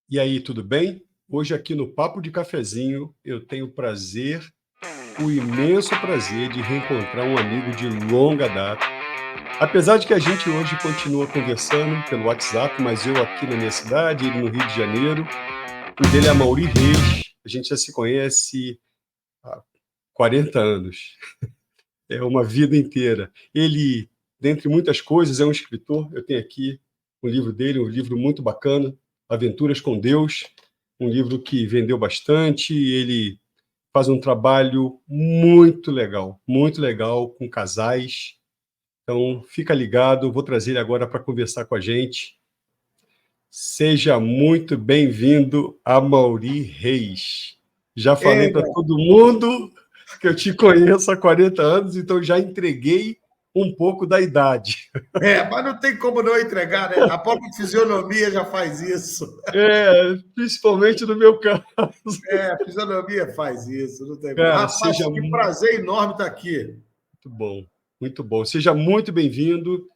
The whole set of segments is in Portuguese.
E aí, tudo bem? Hoje aqui no Papo de Cafezinho eu tenho o imenso prazer de reencontrar um amigo de longa data. Apesar de que a gente hoje continua conversando pelo WhatsApp, mas eu aqui na minha cidade, ele no Rio de Janeiro. O dele é Amaury Reis, a gente já se conhece há 40 anos, é uma vida inteira. Ele, dentre muitas coisas, é um escritor. Eu tenho aqui um livro dele, um livro muito bacana, Aventuras com Deus, um livro que vendeu bastante. Ele faz um trabalho muito legal com casais. Então, fica ligado, vou trazer ele agora para conversar com a gente. Seja muito bem-vindo, Amaury Reis. Já falei É, para todo mundo que eu te conheço há 40 anos, então já entreguei um pouco da idade. mas não tem como não entregar, né? A própria fisionomia já faz isso. Principalmente no meu caso. A fisionomia faz isso, não tem como. Cara, Rapaz, seja que muito prazer enorme estar aqui. bom, muito bom. Seja muito bem-vindo.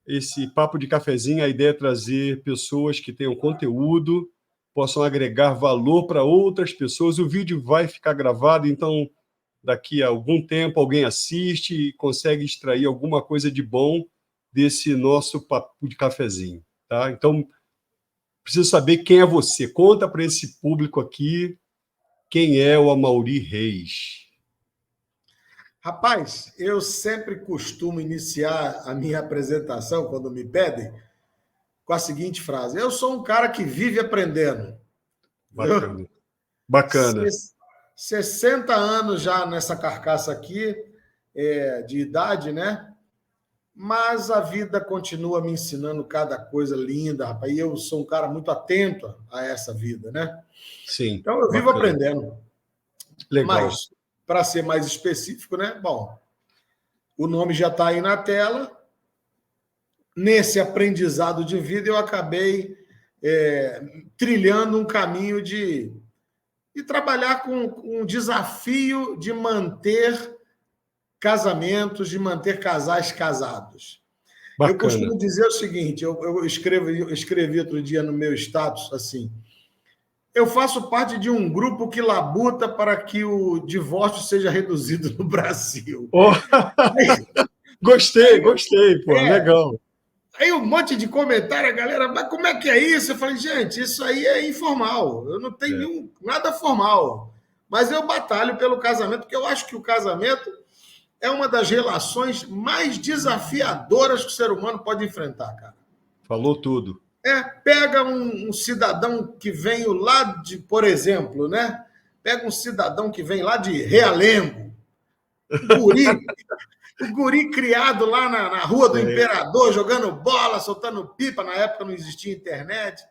Esse papo de cafezinho, a ideia é trazer pessoas que tenham conteúdo, possam agregar valor para outras pessoas. O vídeo vai ficar gravado, então daqui a algum tempo alguém assiste e consegue extrair alguma coisa de bom desse nosso papo de cafezinho, tá? Então, preciso saber quem é você. Conta para esse público aqui quem é o Amaury Reis. Rapaz, eu sempre costumo iniciar a minha apresentação, quando me pedem, com a seguinte frase: eu sou um cara que vive aprendendo. Viu? Bacana. Bacana. 60 anos já nessa carcaça aqui, de idade, né? Mas a vida continua me ensinando cada coisa linda, rapaz. E eu sou um cara muito atento a essa vida, né? Sim, Então eu vivo bacana. aprendendo. Legal. Mas, para ser mais específico, né? Bom, o nome já está aí na tela. Nesse aprendizado de vida, eu acabei trilhando um caminho de trabalhar com um desafio de manter casamentos, de manter casais casados. Eu Bacana. costumo dizer o seguinte: eu escrevi outro dia no meu status assim: eu faço parte de um grupo que labuta para que o divórcio seja reduzido no Brasil. Oh, Aí, gostei, pô, é, legal. aí um monte de comentário, a galera, mas como é que é isso? Eu falei, gente, isso aí é informal, eu não tenho É, nada formal, mas eu batalho pelo casamento, porque eu acho que o casamento é uma das relações mais desafiadoras que o ser humano pode enfrentar, cara. falou tudo. Pega um cidadão que vem lá de, por exemplo, né? Pega um cidadão que vem lá de Realengo, o guri, o guri criado lá na Rua do É. Imperador, jogando bola, soltando pipa, na época não existia internet.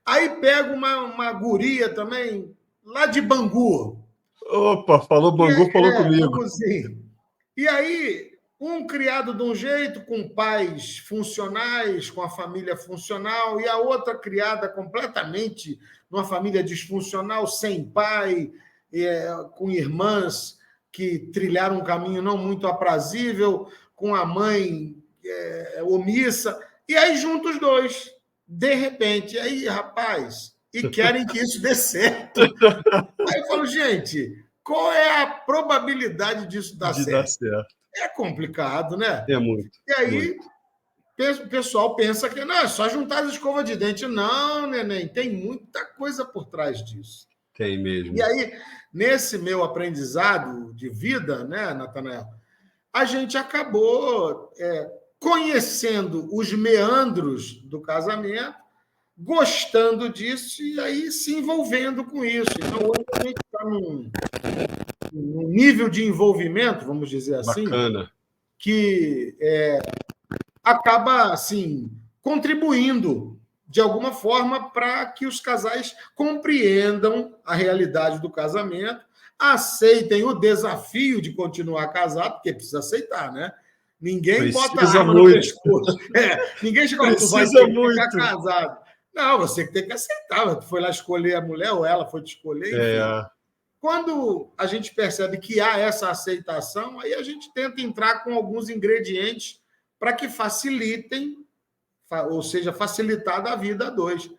Aí pega uma guria também, lá de Bangu. Opa, falou E Bangu, falou comigo. Banguzinho. E aí, um criado de um jeito, com pais funcionais, com a família funcional, e a outra criada completamente numa família disfuncional, sem pai, com irmãs que trilharam um caminho não muito aprazível, com a mãe omissa, e aí juntos os dois, de repente, e aí, rapaz, e querem que isso dê certo. Aí eu falo, gente, qual é a probabilidade disso dar De dar certo? certo. É complicado, né? É muito, E aí muito. o pessoal pensa que não, é só juntar as escovas de dente. Não, neném, tem muita coisa por trás disso. Tem E mesmo. aí, nesse meu aprendizado de vida, né, Natanael, a gente acabou conhecendo os meandros do casamento, gostando disso e aí se envolvendo com isso. Então, hoje a gente está num nível de envolvimento, vamos dizer assim, Bacana. que acaba assim contribuindo de alguma forma para que os casais compreendam a realidade do casamento, aceitem o desafio de continuar casado, porque precisa aceitar, né? Ninguém bota Precisa arma no muito. pescoço. Ninguém chega, oh, tu vai Precisa ter que ficar muito. casado. Não, você tem que aceitar. Tu foi lá escolher a mulher, ou ela foi te escolher, enfim. É, Quando a gente percebe que há essa aceitação, aí a gente tenta entrar com alguns ingredientes para que facilitem, ou seja, facilitada a vida a dois.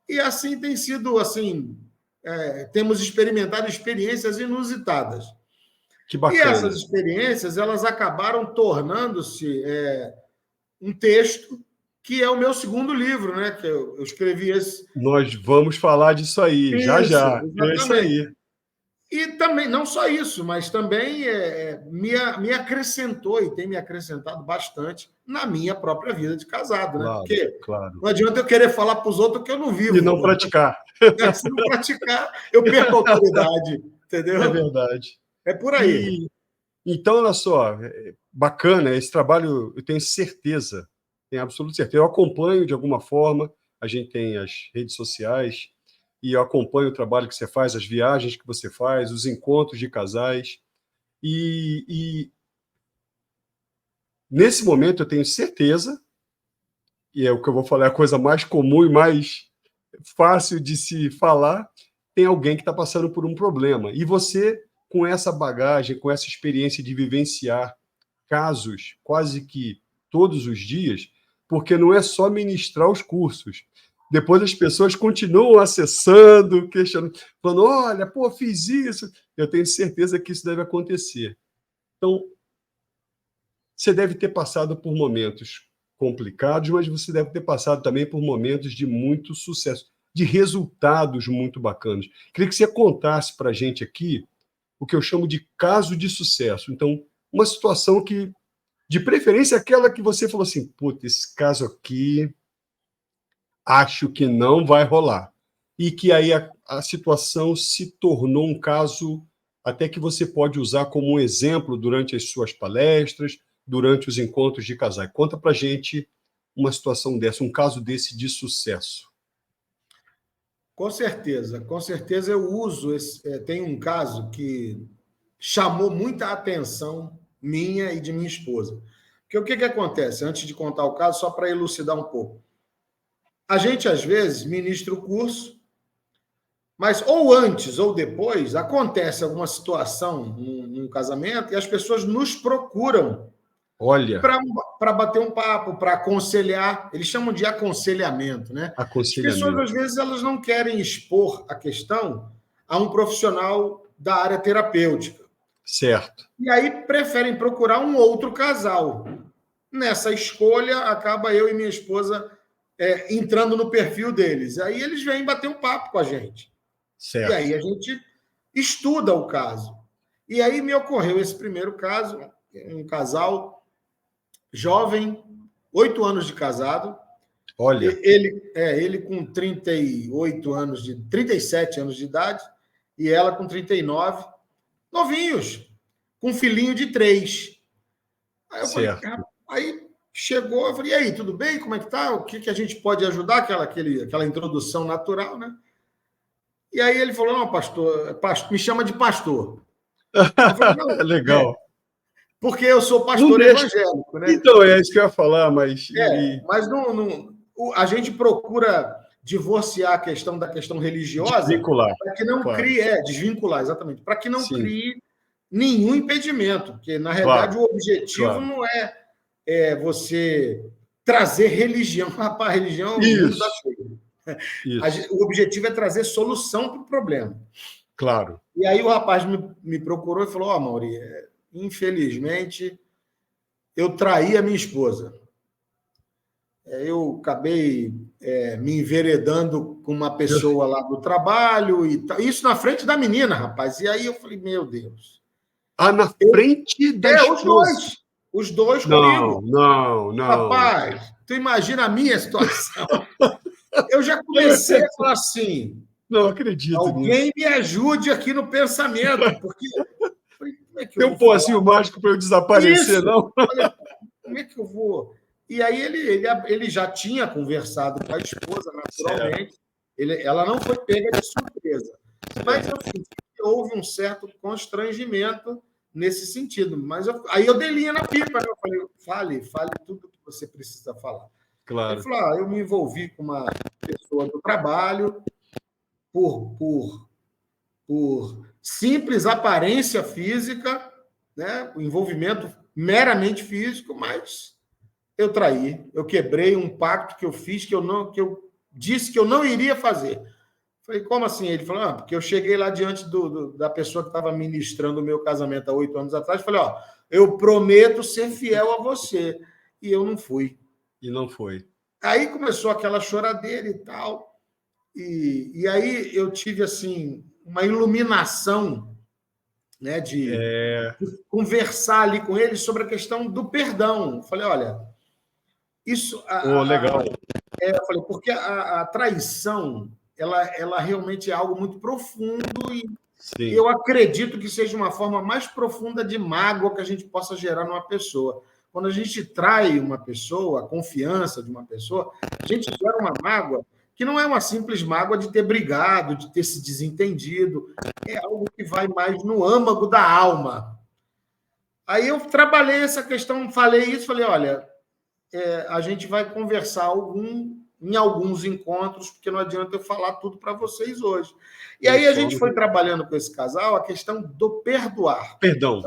E assim tem sido, assim, temos experimentado experiências inusitadas. Que E essas bacana. experiências, elas acabaram tornando-se um texto que é o meu segundo livro, né? Que eu escrevi esse. Nós vamos falar disso aí, já Isso, já. É isso exatamente. aí. E também, não só isso, mas também me acrescentou e tem me acrescentado bastante na minha própria vida de casado, né? Claro, Porque claro. não adianta eu querer falar para os outros que eu não E vivo. não praticar. Se não praticar, eu perco a autoridade, É entendeu? verdade. É por aí. E então, olha só, bacana esse trabalho, eu tenho certeza, tenho absoluta certeza. Eu acompanho de alguma forma, a gente tem as redes sociais, e eu acompanho o trabalho que você faz, as viagens que você faz, os encontros de casais. E nesse momento eu tenho certeza, e é o que eu vou falar, é a coisa mais comum e mais fácil de se falar, tem alguém que está passando por um problema. E você, com essa bagagem, com essa experiência de vivenciar casos quase que todos os dias, porque não é só ministrar os cursos. Depois as pessoas continuam acessando, questionando, falando: olha, pô, fiz isso. Eu tenho certeza que isso deve acontecer. Então, você deve ter passado por momentos complicados, mas você deve ter passado também por momentos de muito sucesso, de resultados muito bacanas. Queria que você contasse para a gente aqui o que eu chamo de caso de sucesso. Então, uma situação que, de preferência, aquela que você falou assim: putz, esse caso aqui acho que não vai rolar. E que aí a situação se tornou um caso até que você pode usar como um exemplo durante as suas palestras, durante os encontros de casais. Conta para gente uma situação dessa, um caso desse de sucesso. Com certeza eu uso tem um caso que chamou muita atenção minha e de minha esposa. Porque o que acontece? Antes de contar o caso, só para elucidar um pouco. A gente, às vezes, ministra o curso, mas ou antes ou depois acontece alguma situação num casamento e as pessoas nos procuram Olha, para bater um papo, para aconselhar. Eles chamam de aconselhamento, né? As pessoas, às aconselhamento. vezes, elas não querem expor a questão a um profissional da área terapêutica. Certo. E aí preferem procurar um outro casal. Nessa escolha, acaba eu e minha esposa entrando no perfil deles. Aí eles vêm bater um papo com a gente. E Certo. aí a gente estuda o caso. E aí me ocorreu esse primeiro caso, um casal jovem, 8 anos de casado, Olha, ele com 38 anos 37 anos de idade, e ela com 39, novinhos, com um filhinho de 3. Aí eu falei, certo. aí chegou, eu falei, e aí, tudo bem? Como é que tá? O que a gente pode ajudar? Aquela introdução natural, né? E aí ele falou, não, pastor, me chama de pastor. Eu falei, não, Legal. porque eu sou Não pastor deixa. evangélico, né? Então, é isso que eu ia falar, mas Mas a gente procura divorciar a questão da questão religiosa desvincular, para que não claro. crie, desvincular, exatamente, para que não Sim, crie nenhum impedimento, porque, na realidade, claro, o objetivo claro. não é você trazer religião para a religião, o mundo da Isso, coisa. isso, O objetivo é trazer solução para o problema. claro. E aí o rapaz me procurou e falou, Mauri, infelizmente, eu traí a minha esposa. Eu acabei me enveredando com uma Eu- pessoa lá do trabalho e tal. Isso na frente da menina, rapaz. E aí eu falei, meu Deus. Ah, na frente da Os esposa. dois. Os dois Não, comigo. não, não. Rapaz, tu imagina a minha situação. Eu já comecei a falar assim, Não acredito nisso. alguém me ajude aqui no pensamento, porque como é que eu Tem um vou falar? pozinho mágico para eu desaparecer, Isso! não? Falei, como é que eu vou? E aí ele já tinha conversado com a esposa, Certo, naturalmente. Ela não foi pega de surpresa. Mas eu certo. senti que houve um certo constrangimento nesse sentido. Mas aí eu dei linha na pipa, né? Eu falei, fale tudo que você precisa falar. Ele Claro, falou: eu me envolvi com uma pessoa do trabalho por simples aparência física, né? O envolvimento meramente físico, mas eu traí, eu quebrei um pacto que eu fiz que eu disse que eu não iria fazer. Falei, como assim? Ele falou, porque eu cheguei lá diante da pessoa que estava ministrando o meu casamento há 8 anos atrás, falei, eu prometo ser fiel a você. E eu não fui. E não foi. Aí começou aquela choradeira e tal. E aí eu tive, assim, uma iluminação, né, de conversar ali com ele sobre a questão do perdão. Falei, olha, isso... legal. Eu falei, porque a traição, ela realmente é algo muito profundo e Sim. eu acredito que seja uma forma mais profunda de mágoa que a gente possa gerar numa pessoa. Quando a gente trai uma pessoa, a confiança de uma pessoa, a gente gera uma mágoa que não é uma simples mágoa de ter brigado, de ter se desentendido, é algo que vai mais no âmago da alma. Aí eu trabalhei essa questão, falei isso, falei, olha, a gente vai conversar em alguns encontros, porque não adianta eu falar tudo para vocês hoje. E aí a gente foi trabalhando com esse casal a questão do perdoar. Perdão.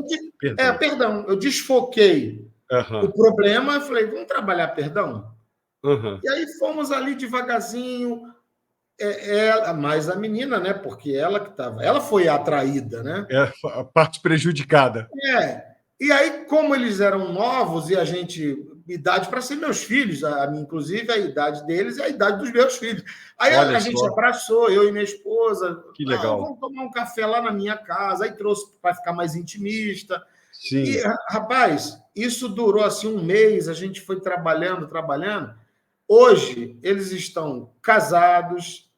Perdão. Eu desfoquei o problema e falei, vamos trabalhar perdão? E aí fomos ali devagarzinho, mais a menina, né? Porque ela que estava... Ela foi a atraída, né? A parte prejudicada. E aí, como eles eram novos e a gente... idade para ser meus filhos, inclusive a idade deles é a idade dos meus filhos. Aí a gente abraçou, eu e minha esposa. Que legal. Vamos tomar um café lá na minha casa. Aí trouxe para ficar mais intimista. Sim. E, rapaz, isso durou assim 1 mês, a gente foi trabalhando. Hoje, eles estão casados,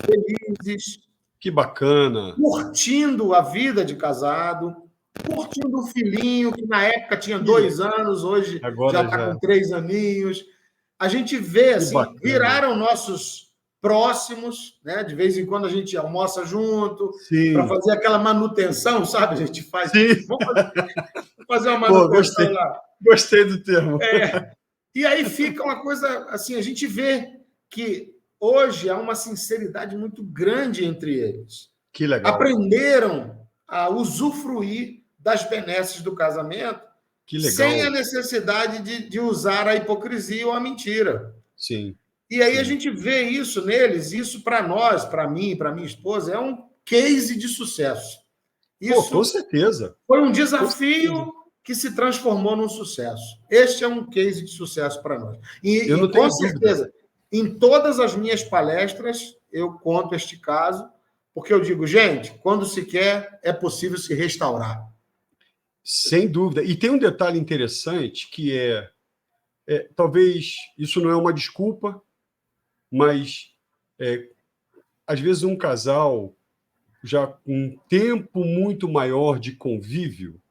felizes. Que bacana. Curtindo a vida de casado, curtindo o filhinho, que na época tinha 2 anos, hoje agora já está com 3 aninhos. A gente vê, assim, viraram nossos próximos, né? De vez em quando a gente almoça junto, para fazer aquela manutenção, sabe? A gente faz. Vamos fazer uma manutenção lá. Gostei do termo. E aí fica uma coisa assim, a gente vê que hoje há uma sinceridade muito grande entre eles. Que legal. Aprenderam a usufruir das benesses do casamento sem a necessidade de usar a hipocrisia ou a mentira. Sim. E aí a gente vê isso neles, isso para nós, para mim, para minha esposa, é um case de sucesso. Isso com certeza. Foi um desafio que se transformou num sucesso. Este é um case de sucesso para nós. E com certeza, em todas as minhas palestras, eu conto este caso, porque eu digo, gente, quando se quer, é possível se restaurar. Sem dúvida. E tem um detalhe interessante que talvez isso não é uma desculpa, mas às vezes um casal já com um tempo muito maior de convívio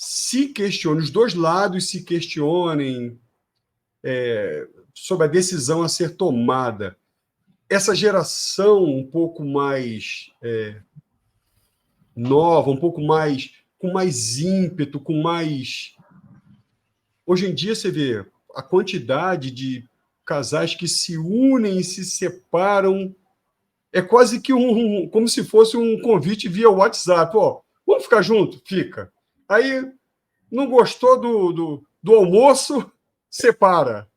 se questione, os dois lados se questionem sobre a decisão a ser tomada. Essa geração um pouco mais nova, um pouco mais com mais ímpeto, com mais... Hoje em dia você vê a quantidade de casais que se unem e se separam, é quase que como se fosse um convite via WhatsApp. Vamos ficar junto? Fica. Aí não gostou do almoço, separa.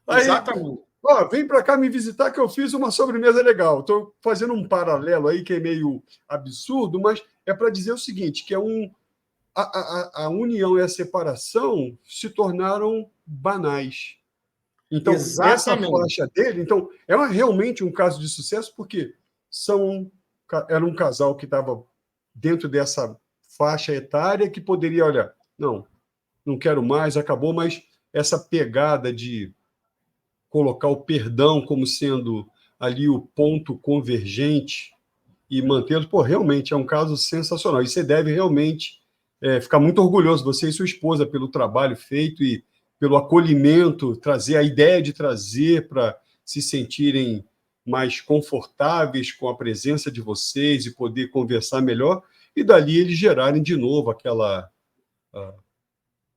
Aí, exatamente. Vem para cá me visitar que eu fiz uma sobremesa legal. Estou fazendo um paralelo aí que é meio absurdo, mas é para dizer o seguinte, que a união e a separação se tornaram banais. Então, exatamente. Essa faixa dele, então, realmente um caso de sucesso, porque era um casal que estava dentro dessa faixa etária que poderia, olha, não quero mais, acabou, mas essa pegada de colocar o perdão como sendo ali o ponto convergente e mantê-lo, realmente é um caso sensacional. E você deve realmente ficar muito orgulhoso, você e sua esposa, pelo trabalho feito e pelo acolhimento, trazer a ideia de trazer para se sentirem mais confortáveis com a presença de vocês e poder conversar melhor, e dali eles gerarem de novo aquela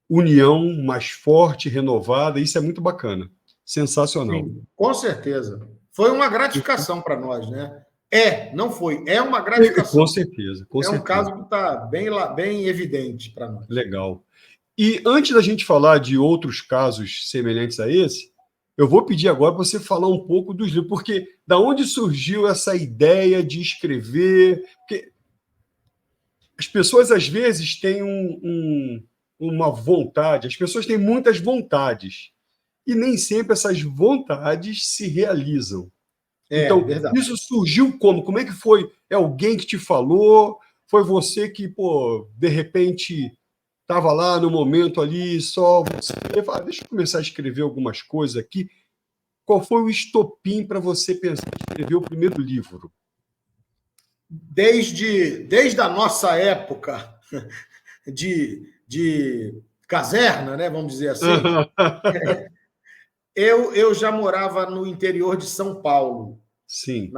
união mais forte, renovada. Isso é muito bacana, sensacional. Sim, com certeza. Foi uma gratificação para nós, né? Não foi, é uma gratificação. Com certeza. Um caso que está bem evidente para nós. Legal. E antes da gente falar de outros casos semelhantes a esse, eu vou pedir agora para você falar um pouco dos livros, porque da onde surgiu essa ideia de escrever? Porque as pessoas, às vezes, têm uma vontade, as pessoas têm muitas vontades, e nem sempre essas vontades se realizam. Então, Verdade. isso surgiu como? Como é que foi? É alguém que te falou? Foi você que, pô, de repente, estava lá no momento ali, só você fala, deixa eu começar a escrever algumas coisas aqui. Qual foi o estopim para você pensar em escrever o primeiro livro? Desde a nossa época de caserna, né, vamos dizer assim, eu já morava no interior de São Paulo, Sim,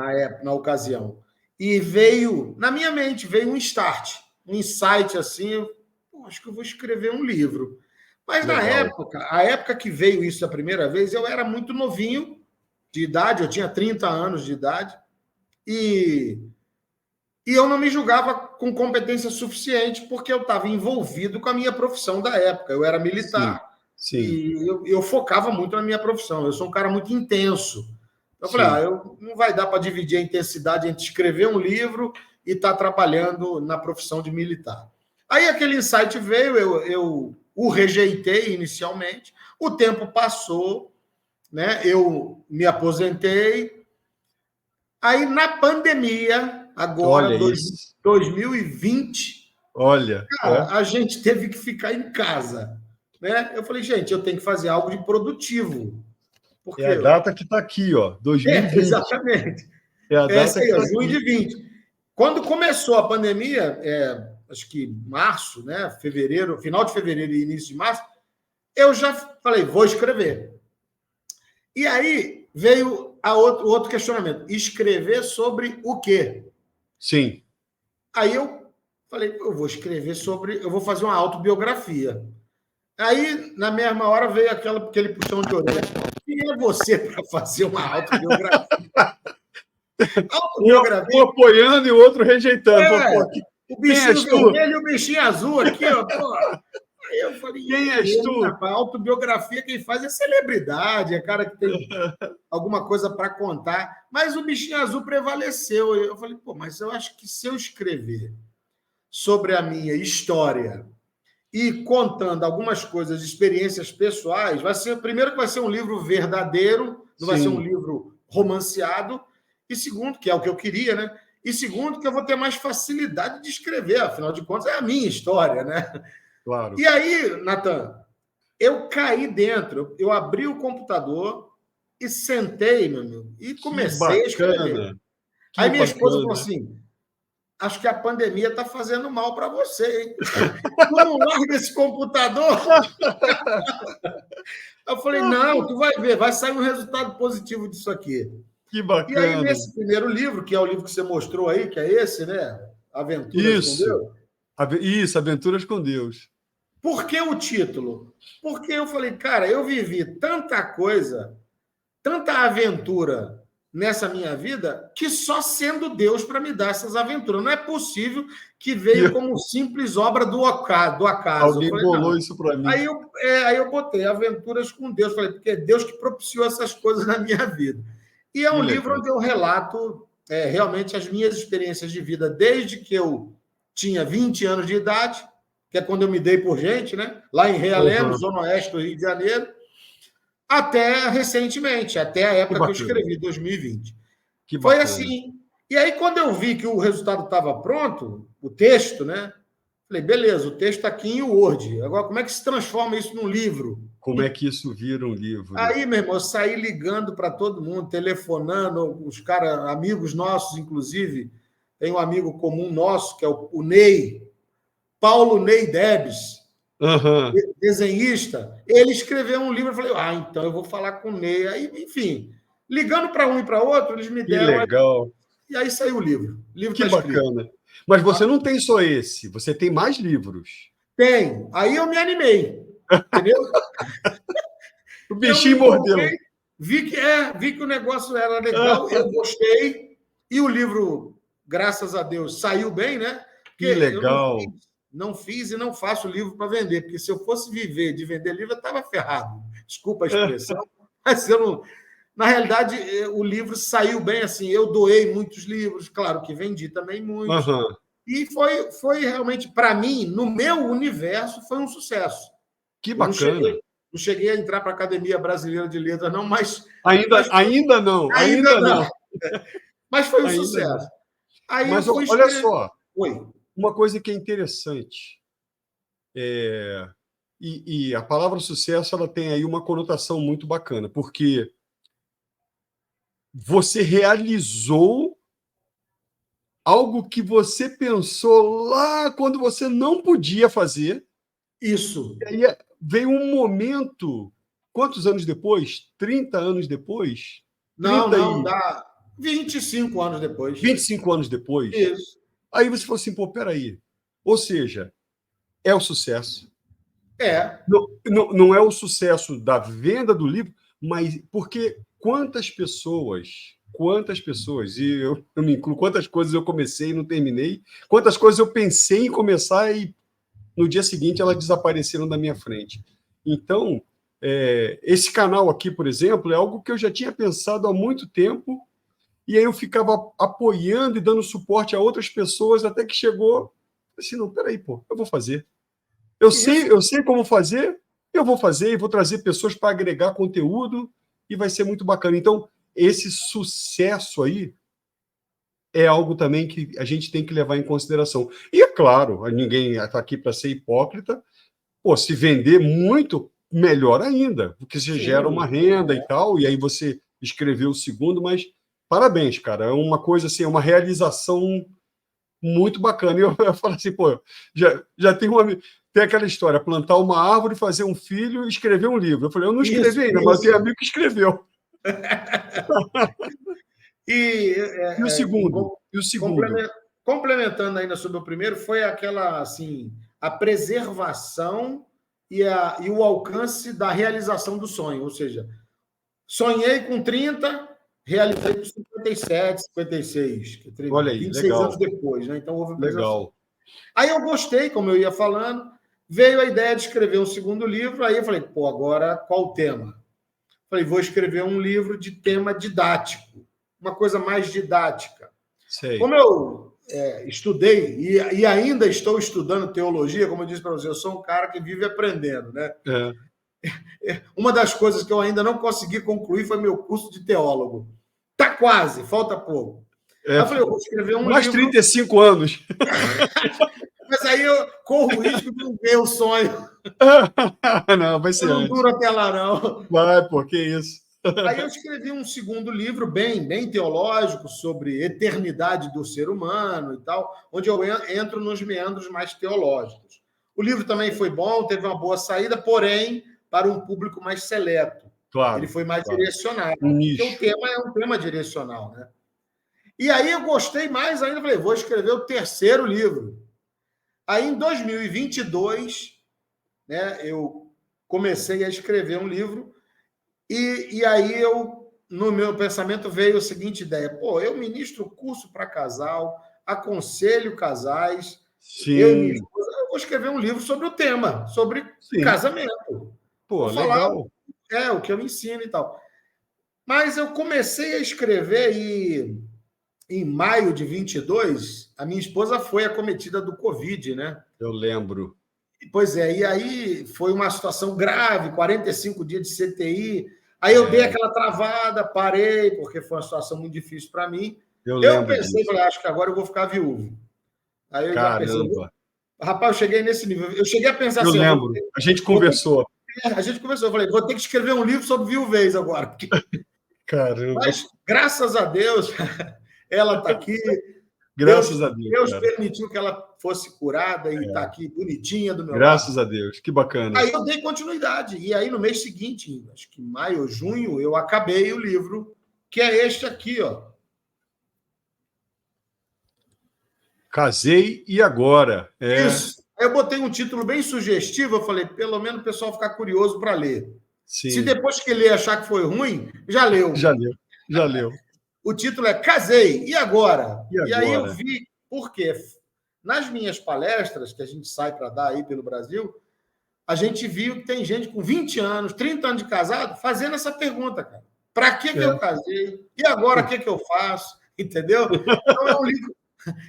na ocasião. E veio, na minha mente, veio um start, um insight assim, acho que eu vou escrever um livro. Mas na legal. época, a época que veio isso a primeira vez, eu era muito novinho de idade, eu tinha 30 anos de idade, e eu não me julgava com competência suficiente, porque eu estava envolvido com a minha profissão da época. Eu era Sim, militar sim, e eu focava muito na minha profissão. Eu sou um cara muito intenso. Eu falei, sim. não vai dar para dividir a intensidade entre escrever um livro e estar trabalhando na profissão de militar. Aí aquele insight veio, eu o rejeitei inicialmente, o tempo passou, né? Eu me aposentei. Aí na pandemia, agora, Olha isso. 2020, Olha, cara, a gente teve que ficar em casa, né? Eu falei, gente, eu tenho que fazer algo de produtivo, é porque a data que está aqui, ó, 2020. exatamente. É a Essa data que aí, ó, está junho de aqui. 20. Quando começou a pandemia, acho que março, né? Fevereiro, final de fevereiro e início de março, eu já falei, vou escrever. E aí veio o outro questionamento: escrever sobre o quê? Sim. Aí eu falei, eu vou escrever sobre, eu vou fazer uma autobiografia. Aí, na mesma hora, veio aquele puxão de orelha. Quem é você para fazer uma autobiografia? Um Autobiografia apoiando e o outro rejeitando. Falou, é pô, o quem bichinho és tu? vermelho e o bichinho azul aqui, ó. Pô. Aí eu falei, Quem é és mesmo, tu? rapaz, autobiografia quem faz é celebridade, é cara que tem alguma coisa para contar. Mas o bichinho azul prevaleceu. Eu falei, pô, mas eu acho que se eu escrever sobre a minha história e contando algumas coisas, experiências pessoais, vai ser, primeiro, que vai ser um livro verdadeiro, não vai ser um Sim, livro romanceado, e segundo, que é o que eu queria, né? E segundo, que eu vou ter mais facilidade de escrever, afinal de contas, é a minha história, né? claro. E aí, Natan, eu caí dentro, eu abri o computador e sentei, meu amigo, e Que comecei a escrever. bacana. Aí Que minha esposa falou bacana. assim: acho que a pandemia está fazendo mal para você, hein? Tu não larga esse computador? Eu falei, não, tu vai ver, vai sair um resultado positivo disso aqui. Que E aí, bacana. nesse primeiro livro, que é o livro que você mostrou aí, que é esse, né? Aventuras com Isso. Deus. Isso, Aventuras com Deus. Por que o título? Porque eu falei, cara, eu vivi tanta coisa, tanta aventura nessa minha vida, que só sendo Deus para me dar essas aventuras. Não é possível que veio Que como simples obra do acaso. Eu alguém falei, bolou não. isso para mim. Aí eu botei Aventuras com Deus. Falei, porque é Deus que propiciou essas coisas na minha vida. E é Que um livro legal. onde eu relato realmente as minhas experiências de vida, desde que eu tinha 20 anos de idade, que é quando eu me dei por gente, né? Lá em Realengo, Aham. Zona Oeste do Rio de Janeiro, até recentemente, até a Que época que eu bacana. escrevi, 2020. Que Foi bacana. assim. E aí, quando eu vi que o resultado estava pronto, o texto, né? Falei, beleza, o texto está aqui em Word. Agora, como é que se transforma isso num livro? Como é que isso vira um livro? Aí, meu irmão, eu saí ligando para todo mundo, telefonando, os caras, amigos nossos, inclusive, tem um amigo comum nosso, que é o Ney, Paulo Ney Debs, Aham. desenhista. Ele escreveu um livro, eu falei, então eu vou falar com o Ney. Aí, enfim, ligando para um e para outro, eles me Que deram, legal. e aí saiu o livro. O livro Que está escrito. bacana. Mas você não tem só esse, você tem mais livros. Tem. Aí eu me animei, entendeu? O Eu me bichinho empolguei, mordeu. vi que o negócio era legal, eu gostei, e o livro, graças a Deus, saiu bem, né? Porque Que eu legal. não fiz e não faço livro para vender, porque se eu fosse viver de vender livro, eu estava ferrado. Desculpa a expressão. Mas eu não... Na realidade, o livro saiu bem assim. Eu doei muitos livros, claro que vendi também muitos. Aham. E foi realmente, para mim, no meu universo, foi um sucesso. Que Eu bacana. não cheguei a entrar para a Academia Brasileira de Letras, não, Ainda, mas ainda não, ainda ainda não, não. Mas foi um ainda não. sucesso. Aí eu Mas fui olha escrever. só, Oi. uma coisa que é interessante, e a palavra sucesso ela tem aí uma conotação muito bacana, porque você realizou algo que você pensou lá quando você não podia fazer, Isso. e aí veio um momento, quantos anos depois? 30 anos depois? Não, 30 não, e dá 25 anos depois. 25 anos depois? Isso. Aí você falou assim, pô, peraí. Ou seja, é o sucesso. É. Não é o sucesso da venda do livro, mas porque quantas pessoas, e eu me incluo, quantas coisas eu comecei e não terminei, quantas coisas eu pensei em começar e no dia seguinte elas desapareceram da minha frente. Então, esse canal aqui, por exemplo, é algo que eu já tinha pensado há muito tempo, e aí eu ficava apoiando e dando suporte a outras pessoas, até que chegou assim, não, peraí, pô, eu vou fazer. Isso. Eu sei como fazer, eu vou fazer e vou trazer pessoas para agregar conteúdo e vai ser muito bacana. Então, esse sucesso aí é algo também que a gente tem que levar em consideração. E é claro, ninguém está aqui para ser hipócrita. Pô, se vender muito, melhor ainda, porque você gera uma Sim. renda e tal, e aí você escreveu o segundo, mas parabéns, cara. É uma coisa assim, é uma realização muito bacana. E eu falo assim, pô, já tem tem aquela história, plantar uma árvore, fazer um filho e escrever um livro. Eu falei, eu não escrevi Isso, ainda, mas eu tenho isso. amigo que escreveu. E, E o segundo? E o segundo? complementando ainda sobre o primeiro, foi aquela, assim, a preservação e o alcance da realização do sonho. Ou seja, sonhei com 30, realizei com 57, 56, Olha aí, 26 anos legal, depois, né? Então houve preservação. legal. Aí eu gostei, como eu ia falando, veio a ideia de escrever um segundo livro, aí eu falei, pô, agora qual o tema? Falei, vou escrever um livro de tema didático, uma coisa mais didática. Sei. Como eu estudei e ainda estou estudando teologia, como eu disse para você, eu sou um cara que vive aprendendo, né? É, Uma das coisas que eu ainda não consegui concluir foi meu curso de teólogo. Tá quase, falta pouco. é, Aí eu falei, eu vou escrever um mais livro, 35 anos. mas aí eu corro o risco de não ver o sonho. Não, vai Eu ser não antes. duro até lá, não. Vai, pô, que isso. Aí eu escrevi um segundo livro bem teológico sobre eternidade do ser humano e tal, onde eu entro nos meandros mais teológicos. O livro também foi bom, teve uma boa saída, porém, para um público mais seleto. Ele Claro, foi mais claro. direcionado, Um porque o nicho. tema é um tema direcional, né? E aí eu gostei mais ainda, falei, vou escrever o terceiro livro. Aí em 2022, né, eu comecei a escrever um livro e aí no meu pensamento veio a seguinte ideia: pô, eu ministro curso para casal, aconselho casais, eu e minha Sim, esposa, eu vou escrever um livro sobre o tema, sobre sim. casamento. Pô, Vou falar legal. o que eu ensino e tal. Mas eu comecei a escrever e em maio de 22, a minha esposa foi acometida do Covid, né? Eu lembro. Pois é, e aí foi uma situação grave, 45 dias de CTI. Aí eu dei É, aquela travada, parei, porque foi uma situação muito difícil para mim. eu Eu lembro pensei, disso. falei, acho que agora eu vou ficar viúvo. Aí eu já pensei, Caramba. rapaz, eu cheguei nesse nível. Eu cheguei a pensar Eu assim, lembro. A gente vou ter conversou. a gente conversou, eu falei, vou ter que escrever um livro sobre viuvez agora. Caramba. Mas, graças a Deus, ela está aqui. Graças a Deus, Deus cara. permitiu que ela fosse curada e está aqui bonitinha do meu lado. Graças a Deus. Que bacana. Aí eu dei continuidade. E aí, no mês seguinte, acho que maio ou junho, eu acabei o livro, que é este aqui, ó. Casei e agora? É, Isso. Eu botei um título bem sugestivo, eu falei, pelo menos o pessoal ficar curioso para ler. Se sim. depois que ler achar que foi ruim, já leu. Já leu. Já leu. O título é Casei, e agora? E E aí eu agora? vi, por quê? Nas minhas palestras, que a gente sai para dar aí pelo Brasil, a gente viu que tem gente com 20 anos, 30 anos de casado, fazendo essa pergunta, cara. Para que eu casei? E agora o que eu faço? Entendeu? Então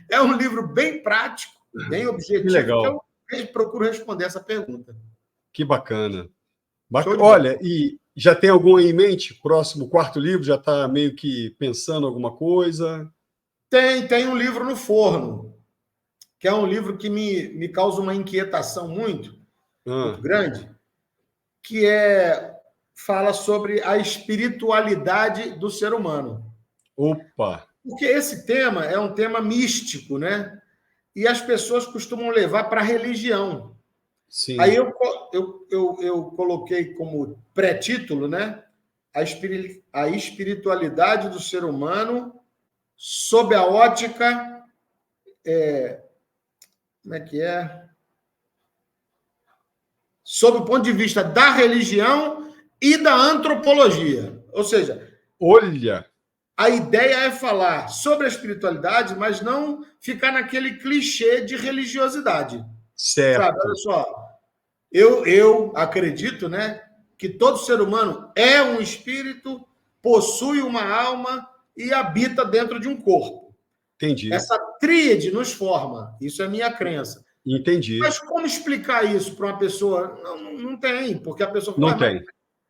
é um livro bem prático, bem objetivo, legal. que eu procuro responder essa pergunta. Que bacana. Show de Olha, e já tem algum aí em mente? Próximo, quarto livro, já está meio que pensando alguma coisa? Tem um livro no forno, que é um livro que me causa uma inquietação muito grande, que fala sobre a espiritualidade do ser humano. Opa! Porque esse tema é um tema místico, né? E as pessoas costumam levar para a religião. Sim. Aí eu coloquei como pré-título, né? A espiritualidade do ser humano sob a ótica... como é que é? Sob o ponto de vista da religião e da antropologia. Ou seja, olha, a ideia é falar sobre a espiritualidade, mas não ficar naquele clichê de religiosidade. certo. Sabe? Olha só, eu acredito, né, que todo ser humano é um espírito, possui uma alma e habita dentro de um corpo. Entendi. Essa tríade nos forma. Isso é minha crença. Entendi. Mas como explicar isso para uma pessoa? Não tem, porque a pessoa fala, não tem.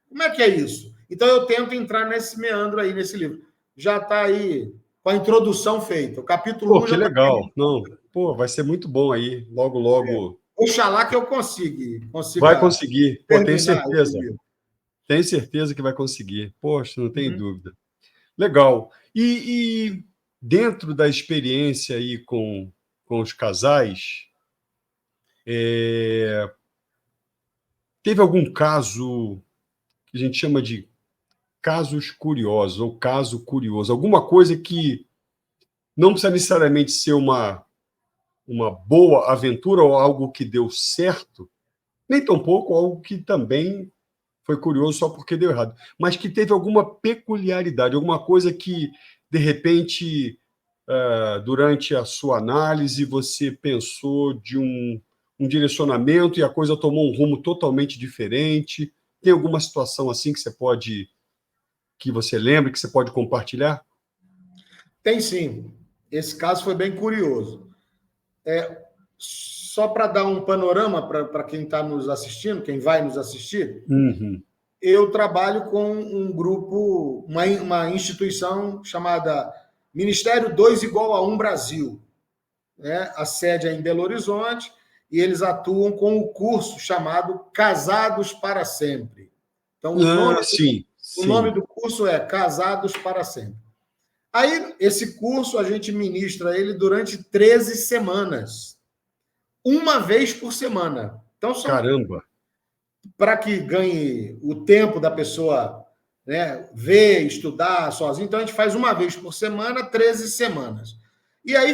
Como é que é isso? Então eu tento entrar nesse meandro aí, nesse livro. Já está aí com a introdução feita. O capítulo 1 que já legal. Não, vai ser muito bom aí. Logo, logo. Oxalá que eu consiga. Vai conseguir. Tenho terminar certeza. Tenho certeza que vai conseguir. Poxa, não tenho Uhum. dúvida. Legal. E dentro da experiência aí com os casais, teve algum caso que a gente chama de casos curiosos ou caso curioso? Alguma coisa que não precisa necessariamente ser uma boa aventura ou algo que deu certo, nem tampouco algo que também foi curioso só porque deu errado, mas que teve alguma peculiaridade, alguma coisa que, de repente, durante a sua análise, você pensou de um direcionamento e a coisa tomou um rumo totalmente diferente. Tem alguma situação assim que você lembra, que você pode compartilhar? Tem sim. Esse caso foi bem curioso. Só para dar um panorama para quem está nos assistindo, quem vai nos assistir, eu trabalho com um grupo, uma instituição chamada Ministério 2 igual a 1 Brasil. Né? A sede é em Belo Horizonte e eles atuam com o curso chamado Casados para Sempre. Então, o nome do curso é Casados para Sempre. Aí, esse curso, a gente ministra ele durante 13 semanas. Uma vez por semana. Então, Caramba! Para que ganhe o tempo da pessoa, né, ver, estudar sozinho. Então, a gente faz uma vez por semana, 13 semanas. E aí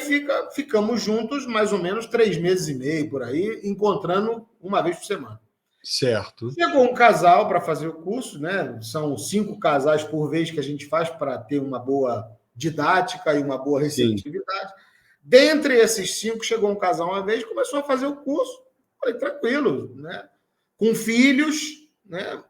ficamos juntos mais ou menos 3 meses e meio, por aí, encontrando uma vez por semana. Certo. Chegou um casal para fazer o curso, né? São 5 casais por vez que a gente faz para ter uma boa didática e uma boa receptividade. Sim. Dentre esses 5, chegou um casal uma vez, começou a fazer o curso. Falei, tranquilo, né? Com filhos, né?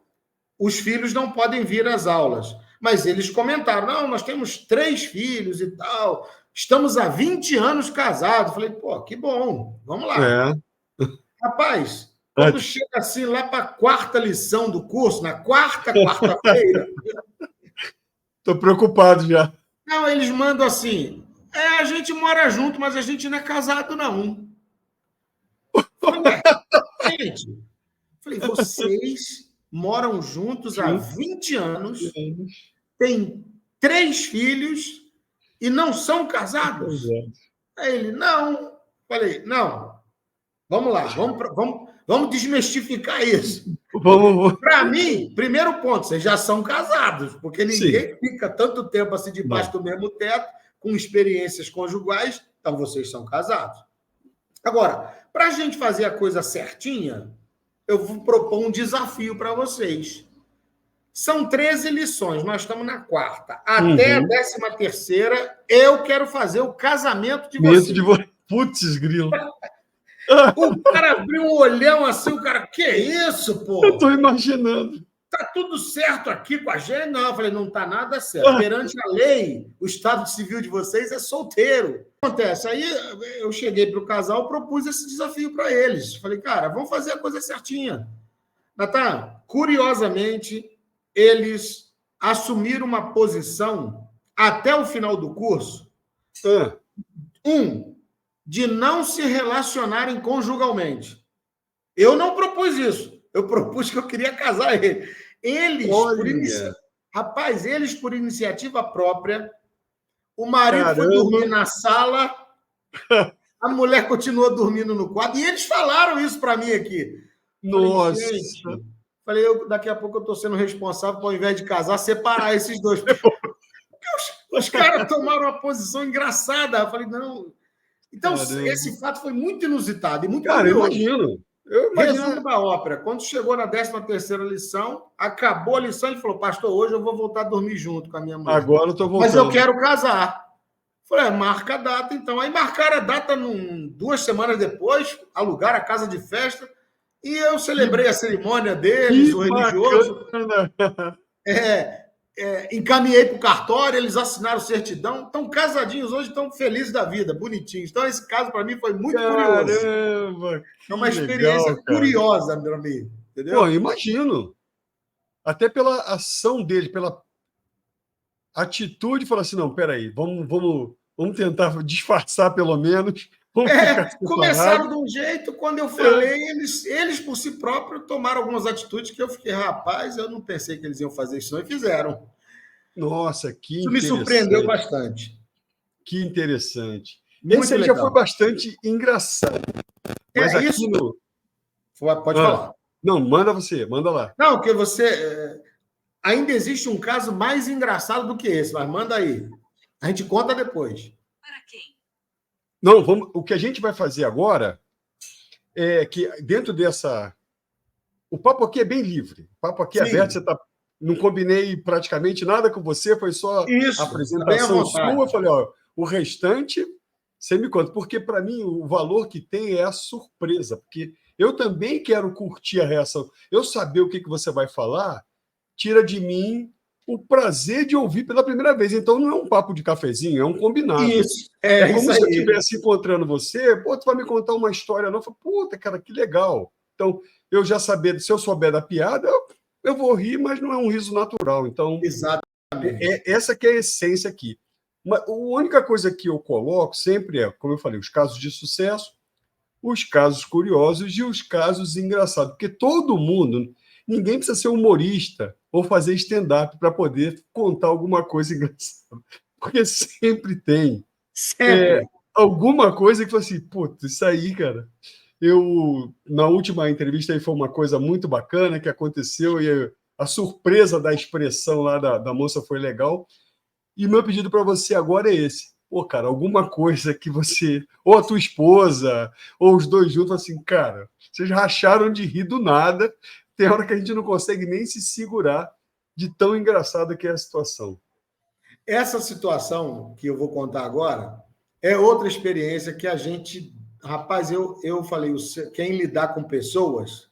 Os filhos não podem vir às aulas. Mas eles comentaram, não, nós temos 3 filhos e tal, estamos há 20 anos casados. Falei, pô, que bom, vamos lá. Rapaz, quando chega assim lá para a 4ª lição do curso, na quarta-feira... Estou preocupado já. Não, eles mandam assim, a gente mora junto, mas a gente não é casado, não. Falei, vocês moram juntos há 20 anos, têm 3 filhos e não são casados? Aí ele, não. Falei, não, vamos lá, vamos desmistificar isso. Para mim, primeiro ponto, vocês já são casados, porque ninguém fica tanto tempo assim debaixo do mesmo teto, com experiências conjugais, então vocês são casados. Agora, para a gente fazer a coisa certinha, eu vou propor um desafio para vocês. São 13 lições, nós estamos na 4ª. Até a 13ª, eu quero fazer o casamento de vocês. Putz, grilo. O cara abriu um olhão assim, o cara, que isso, pô? Eu estou imaginando. Tá tudo certo aqui com a gente? Não, eu falei, não tá nada certo. Perante a lei, o estado civil de vocês é solteiro. O que acontece? Aí eu cheguei para o casal, propus esse desafio para eles. Falei, cara, vamos fazer a coisa certinha. Natan, curiosamente, eles assumiram uma posição até o final do curso, de não se relacionarem conjugalmente. Eu não propus isso. Eu propus que eu queria casar ele. Rapaz, eles por iniciativa própria, o marido foi dormir na sala, a mulher continuou dormindo no quarto, e eles falaram isso para mim aqui. Nossa! Falei, daqui a pouco eu estou sendo responsável por, ao invés de casar, separar esses dois. Os caras tomaram uma posição engraçada. Eu falei, não. Então, esse fato foi muito inusitado e muito curioso. Eu imagino. Resumo da ópera. Quando chegou na 13ª lição, acabou a lição, ele falou, pastor, hoje eu vou voltar a dormir junto com a minha mulher. Agora eu estou voltando. Mas eu quero casar. Falei, marca a data, então. Aí marcaram a data 2 semanas depois, alugaram a casa de festa, e eu celebrei a cerimônia deles, o religioso. Encaminhei para o cartório, eles assinaram certidão, estão casadinhos hoje, estão felizes da vida, bonitinhos. Então, esse caso, para mim, foi muito curioso. É uma experiência curiosa, meu amigo. Entendeu? Pô, imagino. Até pela ação dele, pela atitude, falar assim, não, peraí, vamos tentar disfarçar pelo menos. Começaram de um jeito, quando eu falei, eles por si próprios tomaram algumas atitudes que eu fiquei, rapaz, eu não pensei que eles iam fazer isso, não, e fizeram. Nossa, que isso interessante. Me surpreendeu bastante. Que interessante. Muito esse aí legal. Já foi bastante engraçado. Mas aqui isso... no... Pode falar. Não, manda lá. Não, porque você... Ainda existe um caso mais engraçado do que esse, mas manda aí. A gente conta depois. Para quem? Não, o que a gente vai fazer agora é que dentro dessa... O papo aqui é bem livre. O papo aqui é aberto. Você não combinei praticamente nada com você, foi só a apresentação sua. Eu falei, o restante você me conta. Porque, para mim, o valor que tem é a surpresa. Porque eu também quero curtir a reação. Eu saber o que você vai falar tira de mim o prazer de ouvir pela primeira vez. Então, não é um papo de cafezinho, é um combinado. Isso. É como se eu estivesse encontrando você, tu vai me contar uma história nova. Puta, cara, que legal. Então, eu já saber, se eu souber da piada, eu vou rir, mas não é um riso natural. Então, exatamente. Essa que é a essência aqui. Mas a única coisa que eu coloco sempre é, como eu falei, os casos de sucesso, os casos curiosos e os casos engraçados. Porque todo mundo, ninguém precisa ser humorista ou fazer stand-up para poder contar alguma coisa engraçada. Porque sempre tem alguma coisa que fala assim, putz, isso aí, cara. Na última entrevista aí foi uma coisa muito bacana que aconteceu e a surpresa da expressão lá da moça foi legal. E meu pedido para você agora é esse. Pô, cara, alguma coisa que você... Ou a tua esposa, ou os dois juntos, assim, cara, vocês racharam de rir do nada. Tem hora que a gente não consegue nem se segurar de tão engraçada que é a situação. Essa situação que eu vou contar agora é outra experiência que a gente... Rapaz, eu falei, quem lidar com pessoas,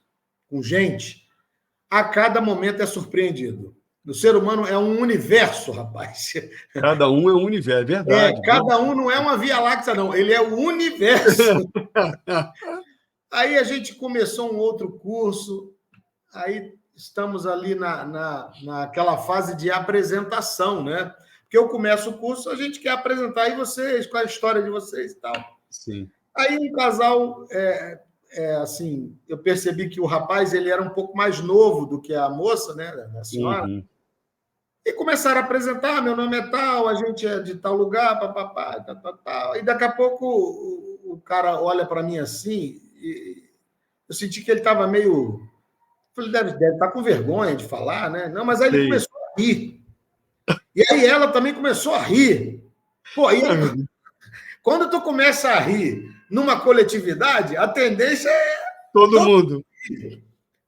com gente, a cada momento é surpreendido. O ser humano é um universo, rapaz. Cada um é um universo, é verdade. Cada um não é uma Via Láctea, não. Ele é o universo. Aí a gente começou um outro curso, aí estamos ali naquela fase de apresentação, né? Porque eu começo o curso, a gente quer apresentar aí vocês, qual é a história de vocês e tal. Sim. Aí um casal, assim, eu percebi que o rapaz ele era um pouco mais novo do que a moça, né, a senhora. Uhum. E começaram a apresentar, meu nome é tal, a gente é de tal lugar, papapá, tal. E daqui a pouco o cara olha para mim assim, e eu senti que ele estava meio... Falei, deve estar com vergonha de falar, né? Não, mas aí ele começou a rir. E aí ela também começou a rir. Pô, aí... Quando tu começa a rir numa coletividade, a tendência é... Todo mundo.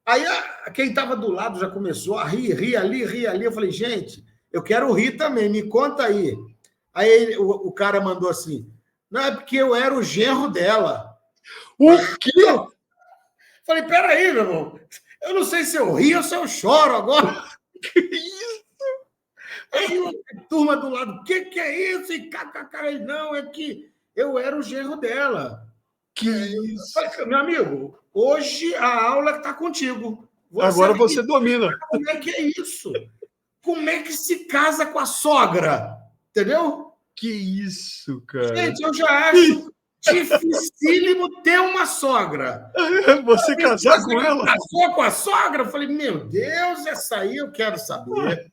Aí quem estava do lado já começou a rir ali. Eu falei, gente, eu quero rir também, me conta aí. Aí o cara mandou assim, não, é porque eu era o genro dela. O quê? Falei, peraí, meu irmão. Eu não sei se eu rio ou se eu choro agora. Que isso? Aí a turma do lado, o que é isso? E kkk, não, é que eu era o genro dela. Que Eu isso? falei, meu amigo, hoje a aula está contigo. Agora você domina. Como é que é isso? Como é que se casa com a sogra? Entendeu? Que isso, cara? Gente, eu já acho dificílimo ter uma sogra. Você casar com ela? Casou com a sogra? Eu falei, meu Deus, essa aí eu quero saber.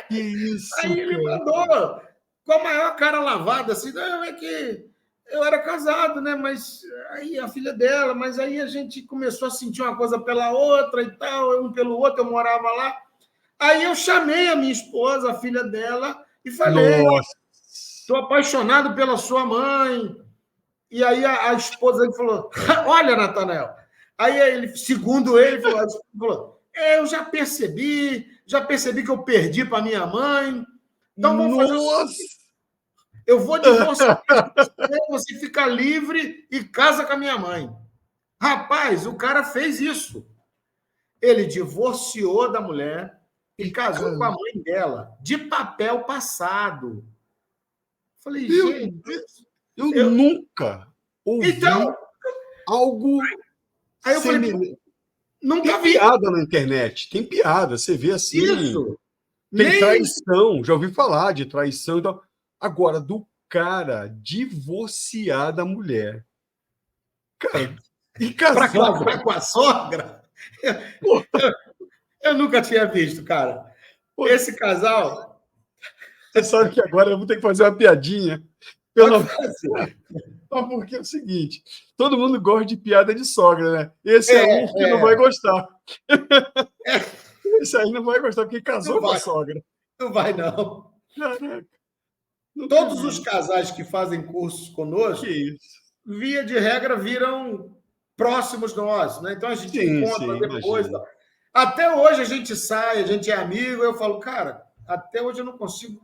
Que isso, Aí ele cara? mandou com a maior cara lavada, assim, não, é que eu era casado, né? Mas aí a filha dela, mas aí a gente começou a sentir uma coisa pela outra e tal, um pelo outro, eu morava lá. Aí eu chamei a minha esposa, a filha dela, e falei: Nossa. estou apaixonado pela sua mãe. E aí a esposa dele falou: olha, Natanael. Aí ele, segundo ele, falou: eu já percebi que eu perdi para minha mãe. Então vamos fazer o Nossa! seguinte: eu vou divorciar você fica livre e casa com a minha mãe. Rapaz, o cara fez isso. Ele divorciou da mulher e casou com a mãe dela, de papel passado. Falei, Meu gente. Deus, eu nunca ouvi Então, algo aí eu falei, semelhante. nunca Tem vi piada na internet, tem piada, você vê assim. isso. Tem Nem traição, já ouvi falar de traição e tal. Agora, do cara divorciar da mulher. Cara, e para casar. casar com a sogra, Pô, eu nunca tinha visto, cara. pô, Esse casal, você sabe que agora eu vou ter que fazer uma piadinha. pode Pelo... fazer. Porque é o seguinte: todo mundo gosta de piada de sogra, né? Esse é um que não vai É, gostar. é, Esse aí não vai gostar porque não casou com a vai, sogra. não vai, não. Caraca, nunca Todos os vi. casais que fazem cursos Que conosco, isso? via de regra, viram próximos nós, né? Então a gente Sim, encontra sim, depois. imagino. Até hoje a gente sai, a gente é amigo. Eu falo, cara, até hoje eu não consigo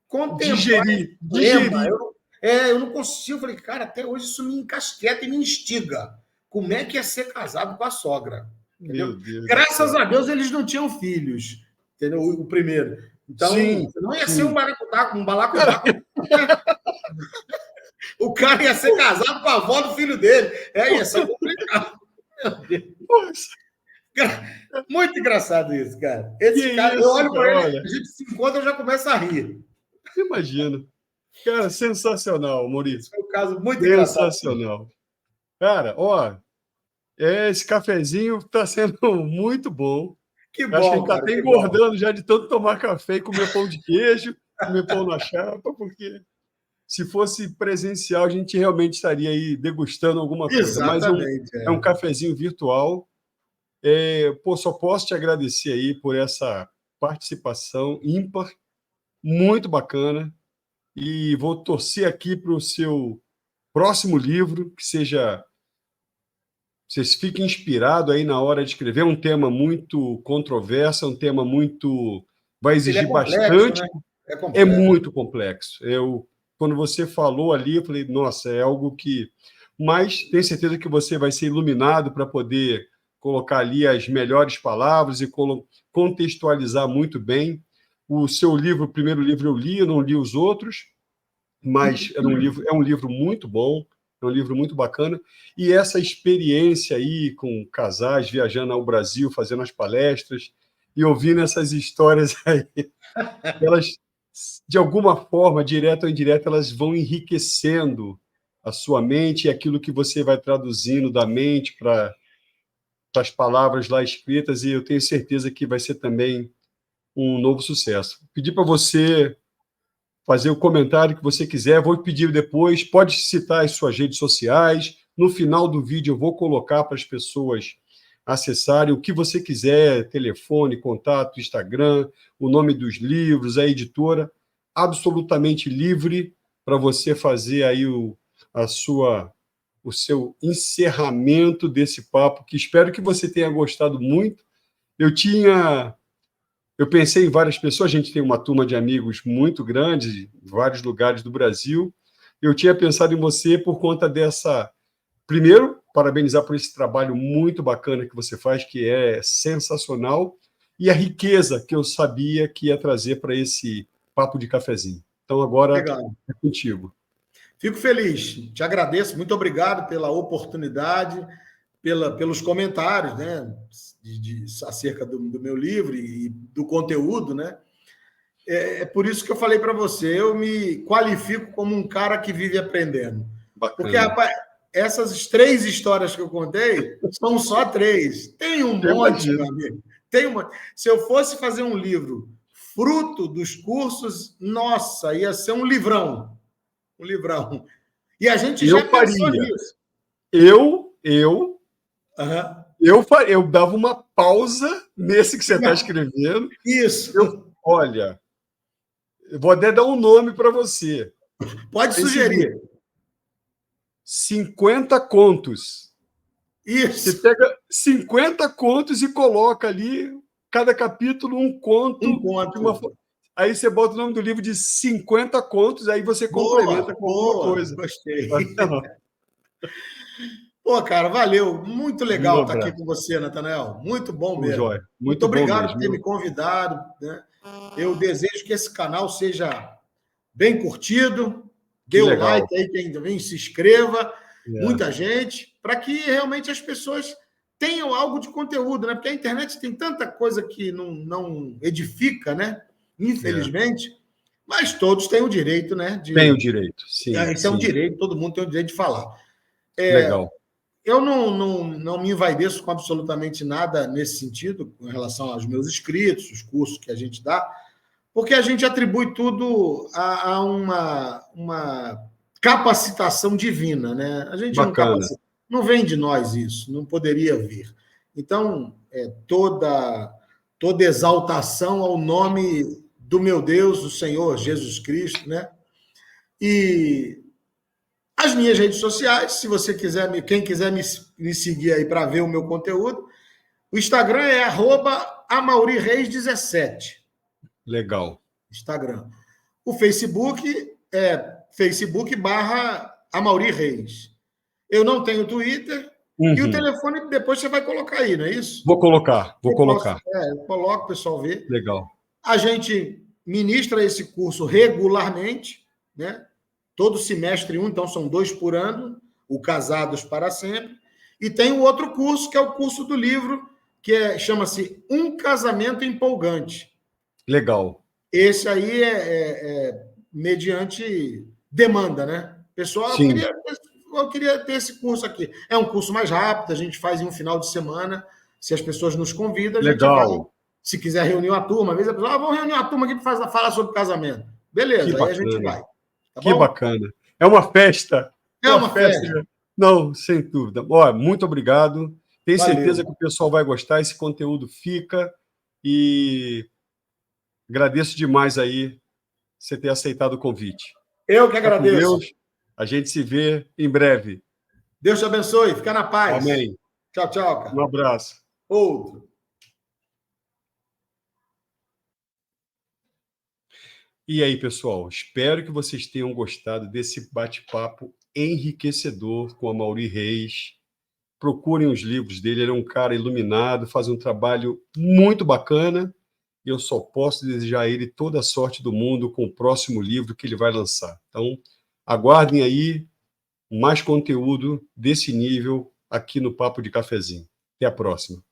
contemplar esse Digerir, problema. digerir. Eu não consigo. Eu falei, cara, até hoje isso me encasqueta e me instiga. Como é que é ser casado com a sogra? Meu Entendeu? Deus do Graças céu. a Deus eles não tinham filhos, entendeu? O primeiro. Então, Sim, não ia ser um sim. baracudá, um balacudá. O cara ia ser casado com a avó do filho dele. Ia ser complicado. Meu Deus. Poxa, Muito engraçado isso, cara. que Esse cara, eu isso, olho para cara? ele, Olha, a gente se encontra, eu já começo a rir. imagina. Cara, sensacional, Maurício. Esse foi um caso muito engraçado. Sensacional. Cara, ó, esse cafezinho está sendo muito bom. Que Acho que a gente bom, está cara, até que bom. engordando já de tanto tomar café e comer pão de queijo, comer pão na chapa, porque se fosse presencial, a gente realmente estaria aí degustando alguma coisa. Mas Exatamente. é um cafezinho virtual. Pô, só posso te agradecer aí por essa participação ímpar, muito bacana. E vou torcer aqui para o seu próximo livro, que seja. Vocês fiquem inspirados aí na hora de escrever. É um tema muito controverso, é um tema muito. Vai Ele é exigir complexo, bastante, né? É é complexo. muito complexo. Quando você falou ali, eu falei, nossa, é algo que. Mas tenho certeza que você vai ser iluminado para poder colocar ali as melhores palavras e contextualizar muito bem. O seu livro, o primeiro livro eu li, eu não li os outros, mas é um livro muito bom, é um livro muito bacana. E essa experiência aí com casais viajando ao Brasil, fazendo as palestras e ouvindo essas histórias aí, elas, de alguma forma, direta ou indireta, elas vão enriquecendo a sua mente e aquilo que você vai traduzindo da mente para as palavras lá escritas, e eu tenho certeza que vai ser também um novo sucesso. Pedir para você fazer o comentário que você quiser, vou pedir depois, pode citar as suas redes sociais, no final do vídeo eu vou colocar para as pessoas acessarem o que você quiser, telefone, contato, Instagram, o nome dos livros, a editora, absolutamente livre para você fazer aí o seu encerramento desse papo, que espero que você tenha gostado muito. Eu pensei em várias pessoas, a gente tem uma turma de amigos muito grande, em vários lugares do Brasil. Eu tinha pensado em você por conta primeiro, parabenizar por esse trabalho muito bacana que você faz, que é sensacional, e a riqueza que eu sabia que ia trazer para esse papo de cafezinho. Então, agora Legal. é contigo. Fico feliz, te agradeço, muito obrigado pela oportunidade, pelos comentários, né, acerca do meu livro e do conteúdo, né? É por isso que eu falei para você, eu me qualifico como um cara que vive aprendendo. Bacana. Porque, rapaz, essas 3 histórias que eu contei são só 3. Tem um monte, meu amigo. Tem um monte. Se eu fosse fazer um livro fruto dos cursos, nossa, ia ser um livrão. Um livrão. E a gente já pensou nisso. Eu dava uma pausa nesse que você está escrevendo. Isso. Olha, eu vou até dar um nome para você. Pode sugerir. 50 contos. Isso. Você pega 50 contos e coloca ali, cada capítulo, um conto. Aí você bota o nome do livro de 50 contos, aí você complementa com alguma coisa. Gostei. Pô, cara, valeu. Muito legal estar aqui com você, Natanael. Muito bom mesmo. Joia. Muito obrigado por ter me convidado, né? Eu desejo que esse canal seja bem curtido. Dê o like aí, quem vem, se inscreva. Muita gente, para que realmente as pessoas tenham algo de conteúdo, né? Porque a internet tem tanta coisa que não edifica, né? Infelizmente. Mas todos têm o direito, né? Tem o direito, sim. Esse é um direito, todo mundo tem o direito de falar. Legal. Eu não me envaideço com absolutamente nada nesse sentido, com relação aos meus inscritos, os cursos que a gente dá, porque a gente atribui tudo a uma capacitação divina, né? A gente não vem de nós isso, não poderia vir. Então, toda exaltação ao nome do meu Deus, o Senhor Jesus Cristo, né? E as minhas redes sociais, se você quiser, quem quiser me seguir aí para ver o meu conteúdo, o Instagram é @AmauriReis17. Legal. Instagram. O Facebook é Facebook/Amaury Reis. Eu não tenho Twitter. E o telefone depois você vai colocar aí, não é isso? Vou colocar. Eu coloco, o pessoal ver. Legal. A gente ministra esse curso regularmente, né? Todo semestre então são 2 por ano, o Casados para Sempre. E tem o outro curso, que é o curso do livro, que chama-se Um Casamento Empolgante. Legal. Esse aí é mediante demanda, né? Pessoal, eu queria ter esse curso aqui. É um curso mais rápido, a gente faz em um final de semana. Se as pessoas nos convidam, a gente vai. Se quiser reunir uma turma, às vezes a pessoa, vamos reunir uma turma aqui para falar sobre casamento. Beleza, aí a gente vai. Tá bom? Bacana. É uma festa. É uma festa. Não, sem dúvida. Muito obrigado. Tenho certeza que o pessoal vai gostar, esse conteúdo fica. E agradeço demais aí você ter aceitado o convite. Eu que agradeço. Deus, a gente se vê em breve. Deus te abençoe. Fica na paz. Amém. Tchau, tchau, cara. Um abraço. Outro. E aí, pessoal, espero que vocês tenham gostado desse bate-papo enriquecedor com Amaury Reis. Procurem os livros dele, ele é um cara iluminado, faz um trabalho muito bacana. Eu só posso desejar a ele toda a sorte do mundo com o próximo livro que ele vai lançar. Então, aguardem aí mais conteúdo desse nível aqui no Papo de Cafezinho. Até a próxima.